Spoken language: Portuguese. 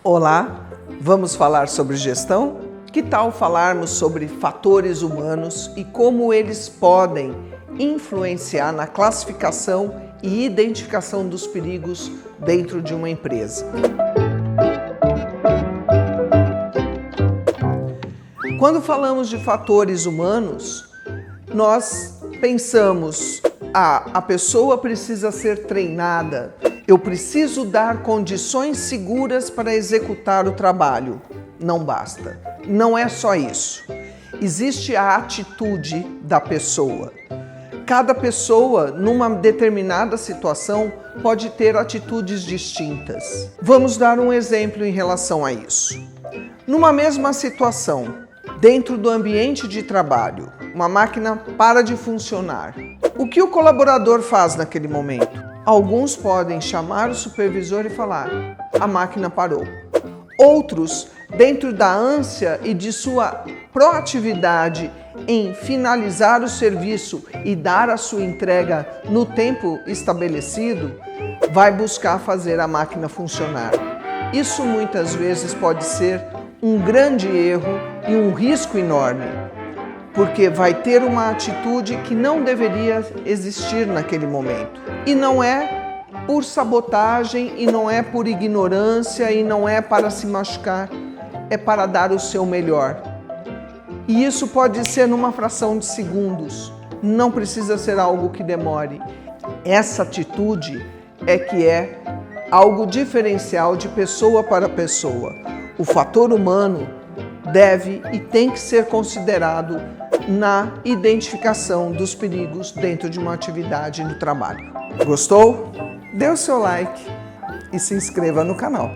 Olá, vamos falar sobre gestão? Que tal falarmos sobre fatores humanos e como eles podem influenciar na classificação e identificação dos perigos dentro de uma empresa? Quando falamos de fatores humanos, nós pensamos, a pessoa precisa ser treinada, eu preciso dar condições seguras para executar o trabalho. Não basta. Não é só isso. Existe a atitude da pessoa. Cada pessoa, numa determinada situação, pode ter atitudes distintas. Vamos dar um exemplo em relação a isso. Numa mesma situação, dentro do ambiente de trabalho, uma máquina para de funcionar. O que o colaborador faz naquele momento? Alguns podem chamar o supervisor e falar: a máquina parou. Outros, dentro da ânsia e de sua proatividade em finalizar o serviço e dar a sua entrega no tempo estabelecido, vai buscar fazer a máquina funcionar. Isso muitas vezes pode ser um grande erro e um risco enorme, porque vai ter uma atitude que não deveria existir naquele momento. E não é por sabotagem, e não é por ignorância, e não é para se machucar, é para dar o seu melhor. E isso pode ser numa fração de segundos, não precisa ser algo que demore. Essa atitude é que é algo diferencial de pessoa para pessoa. O fator humano deve e tem que ser considerado na identificação dos perigos dentro de uma atividade no trabalho. Gostou? Dê o seu like e se inscreva no canal.